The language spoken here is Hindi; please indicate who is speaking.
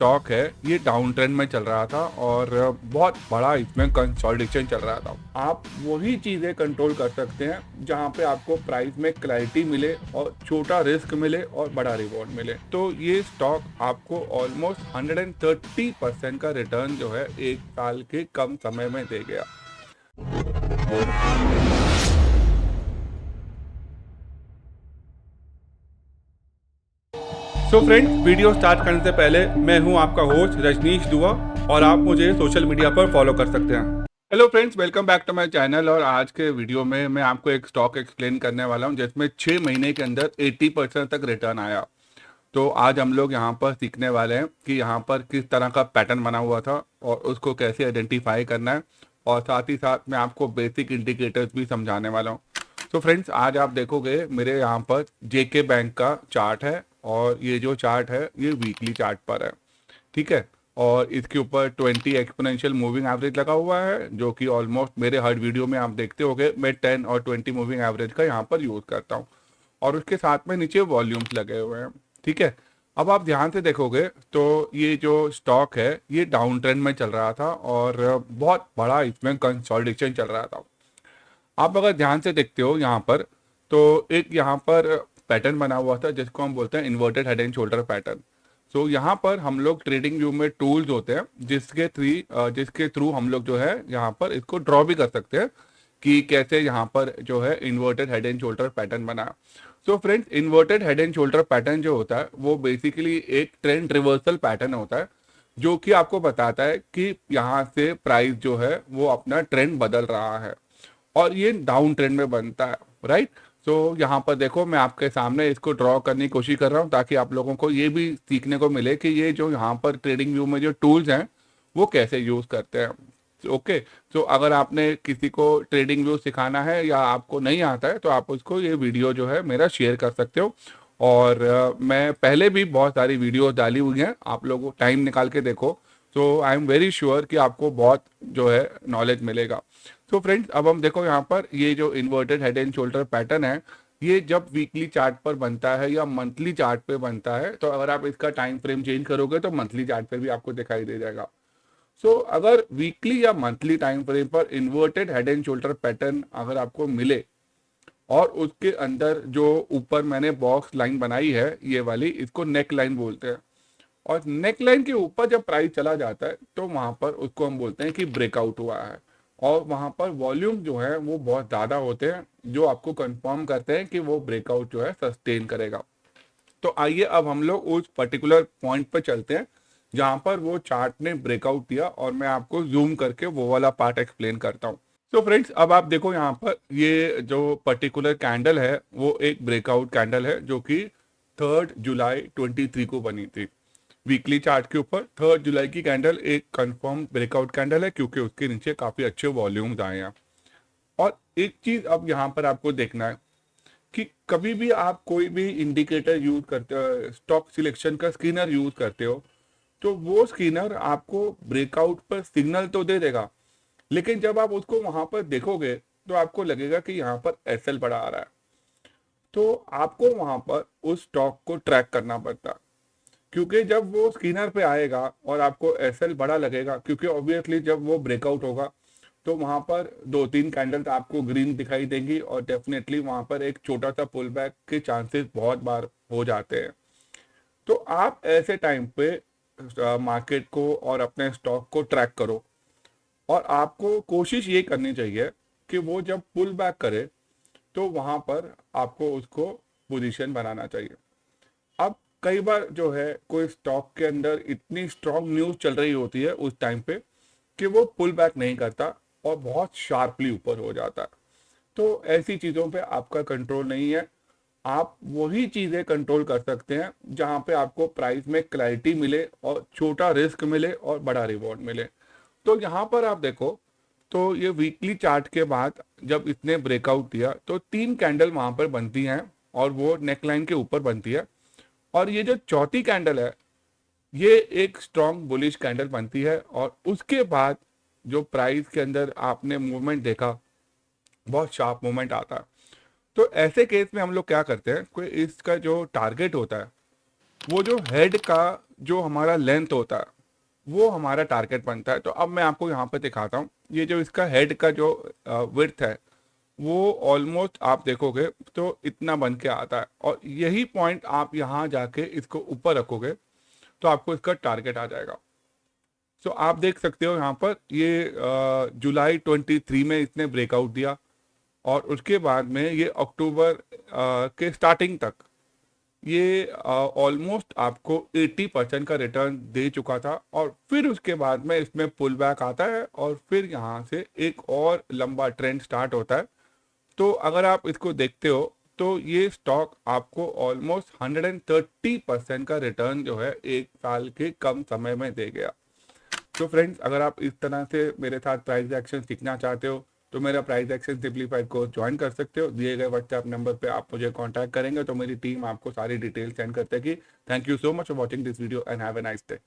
Speaker 1: स्टॉक है ये डाउन ट्रेंड में चल रहा था और बहुत बड़ा इसमें कंसोलिडेशन चल रहा था। आप वही चीज़ें कंट्रोल कर सकते हैं जहां पे आपको प्राइस में क्लैरिटी मिले और छोटा रिस्क मिले और बड़ा रिवॉर्ड मिले। तो ये स्टॉक आपको ऑलमोस्ट 130% का रिटर्न जो है एक साल के कम समय में दे गया। सो फ्रेंड्स, वीडियो स्टार्ट करने से पहले मैं हूं आपका होस्ट रजनीश दुआ और आप मुझे सोशल मीडिया पर फॉलो कर सकते हैं। Hello friends, welcome back to my channel. और आज के वीडियो में मैं आपको एक स्टॉक एक्सप्लेन करने वाला हूं जिसमें 6 महीने के अंदर 80% तक रिटर्न आया। तो आज हम लोग यहां पर सीखने वाले हैं कि यहां पर किस तरह का पैटर्न बना हुआ था और उसको कैसे आइडेंटिफाई करना है, और साथ ही साथ मैं आपको बेसिक इंडिकेटर्स भी समझाने वाला हूं। तो फ्रेंड्स, आज आप देखोगे मेरे यहाँ पर जेके बैंक का चार्ट है और ये जो चार्ट है ये वीकली चार्ट पर है, ठीक है। और इसके ऊपर 20 एक्सपोनेंशियल मूविंग एवरेज लगा हुआ है, जो कि ऑलमोस्ट मेरे हर वीडियो में आप देखते होगे मैं 10 और 20 मूविंग एवरेज का यहाँ पर यूज़ करता हूँ। और उसके साथ में नीचे वॉल्यूम्स लगे हुए हैं, ठीक है। अब आप ध्यान से देखोगे तो ये जो स्टॉक है ये डाउन ट्रेंड में चल रहा था और बहुत बड़ा इसमें कंसोलिडेशन चल रहा था। आप अगर ध्यान से देखते हो यहाँ पर, तो एक यहाँ पर पैटर्न बना हुआ था जिसको हम बोलते हैं inverted head and shoulder pattern. So यहाँ पर हम लोग ट्रेडिंग व्यू में टूल्स होते हैं जिसके थ्रू हम लोग जो है यहाँ पर इसको ड्रॉ भी कर सकते हैं कि कैसे यहाँ पर जो है inverted head and shoulder pattern बना। So friends, inverted head and shoulder pattern जो होता है वो बेसिकली एक ट्रेंड रिवर्सल पैटर्न होता है, जो कि आपको बताता है कि यहाँ से प्राइस जो है वो अपना ट्रेंड बदल रहा है और ये डाउन ट्रेंड में बनता है, राइट। सो यहाँ पर देखो, मैं आपके सामने इसको ड्रॉ करने की कोशिश कर रहा हूँ ताकि आप लोगों को ये भी सीखने को मिले कि ये जो यहाँ पर ट्रेडिंग व्यू में जो टूल्स हैं वो कैसे यूज़ करते हैं। ओके। तो अगर आपने किसी को ट्रेडिंग व्यू सिखाना है या आपको नहीं आता है तो आप उसको ये वीडियो जो है मेरा शेयर कर सकते हो। और मैं पहले भी बहुत सारी वीडियो डाली हुई हैं, आप लोग टाइम निकाल के देखो। तो आई एम वेरी श्योर कि आपको बहुत जो है नॉलेज मिलेगा। तो फ्रेंड्स, अब हम देखो यहाँ पर ये जो inverted head and shoulder pattern है ये जब वीकली चार्ट पर बनता है या मंथली चार्ट पे बनता है, तो अगर आप इसका टाइम फ्रेम चेंज करोगे तो मंथली चार्ट पे भी आपको दिखाई दे जाएगा। सो अगर वीकली या मंथली टाइम फ्रेम पर inverted head and shoulder pattern अगर आपको मिले और उसके अंदर जो ऊपर मैंने बॉक्स लाइन बनाई है ये वाली, इसको नेक लाइन बोलते हैं, और नेक लाइन के ऊपर जब प्राइस चला जाता है तो वहां पर उसको हम बोलते हैं कि ब्रेकआउट हुआ है। और वहां पर वॉल्यूम जो है वो बहुत ज़्यादा होते हैं जो आपको कंफर्म करते हैं कि वो ब्रेकआउट जो है सस्टेन करेगा। तो आइए अब हम लोग उस पर्टिकुलर पॉइंट पर चलते हैं जहां पर वो चार्ट ने ब्रेकआउट दिया और मैं आपको जूम करके वो वाला पार्ट एक्सप्लेन करता हूँ। तो फ्रेंड्स, अब आप देखो यहाँ पर ये जो पर्टिकुलर कैंडल है वो एक ब्रेकआउट कैंडल है जो कि 3 जुलाई 23 को बनी थी। वीकली चार्ट के ऊपर 3 जुलाई की कैंडल एक कंफर्म ब्रेकआउट कैंडल है क्योंकि उसके नीचे काफी अच्छे वॉल्यूम्स आए हैं। और एक चीज अब यहाँ पर आपको देखना है कि कभी भी आप कोई भी इंडिकेटर यूज करते हो, स्टॉक सिलेक्शन का स्कैनर यूज करते हो, तो वो स्कैनर आपको ब्रेकआउट पर सिग्नल तो दे देगा, लेकिन जब आप उसको वहां पर देखोगे तो आपको लगेगा कि यहाँ पर एसएल बड़ा आ रहा है। तो आपको वहां पर उस स्टॉक को ट्रैक करना पड़ता है, क्योंकि जब वो स्कैनर पे आएगा और आपको एसएल बड़ा लगेगा, क्योंकि ऑब्वियसली जब वो ब्रेकआउट होगा तो वहां पर 2-3 कैंडल आपको ग्रीन दिखाई देंगी और डेफिनेटली वहां पर एक छोटा सा पुल बैक के चांसेस बहुत बार हो जाते हैं। तो आप ऐसे टाइम पे मार्केट को और अपने स्टॉक को ट्रैक करो और आपको कोशिश ये करनी चाहिए कि वो जब पुल बैक करे तो वहां पर आपको उसको पोजीशन बनाना चाहिए। अब कई बार जो है कोई स्टॉक के अंदर इतनी स्ट्रांग न्यूज चल रही होती है उस टाइम पे कि वो पुल बैक नहीं करता और बहुत शार्पली ऊपर हो जाता है। तो ऐसी चीजों पे आपका कंट्रोल नहीं है। आप वही चीजें कंट्रोल कर सकते हैं जहां पे आपको प्राइस में क्लैरिटी मिले और छोटा रिस्क मिले और बड़ा रिवॉर्ड मिले। तो यहाँ पर आप देखो, तो ये वीकली चार्ट के बाद जब इसने ब्रेकआउट दिया तो 3 कैंडल वहां पर बनती हैं और वो नेकलाइन के ऊपर बनती है। और ये जो चौथी कैंडल है ये एक स्ट्रॉन्ग बुलिश कैंडल बनती है और उसके बाद जो प्राइस के अंदर आपने मूवमेंट देखा, बहुत शार्प मूवमेंट आता है। तो ऐसे केस में हम लोग क्या करते हैं, कोई इसका जो टारगेट होता है वो जो हेड का जो हमारा लेंथ होता है वो हमारा टारगेट बनता है। तो अब मैं आपको यहाँ पे दिखाता हूँ, ये जो इसका हेड का जो विड्थ है वो ऑलमोस्ट आप देखोगे तो इतना बन के आता है, और यही पॉइंट आप यहाँ जाके इसको ऊपर रखोगे तो आपको इसका टारगेट आ जाएगा। सो आप देख सकते हो यहाँ पर ये जुलाई 23 में इसने ब्रेकआउट दिया, और उसके बाद में ये अक्टूबर के स्टार्टिंग तक ये ऑलमोस्ट आपको 80% का रिटर्न दे चुका था, और फिर उसके बाद में इसमें पुल बैक आता है और फिर यहाँ से एक और लंबा ट्रेंड स्टार्ट होता है। तो अगर आप इसको देखते हो तो ये स्टॉक आपको ऑलमोस्ट 130% का रिटर्न जो है एक साल के कम समय में दे गया। तो फ्रेंड्स, अगर आप इस तरह से मेरे साथ प्राइस एक्शन सीखना चाहते हो तो मेरा price action simplified course join कर सकते हो। दिए गए व्हाट्सएप नंबर पे आप मुझे कांटेक्ट करेंगे तो मेरी टीम आपको सारी डिटेल सेंड करते हैं। कि thank you so much for watching this video and have a nice day.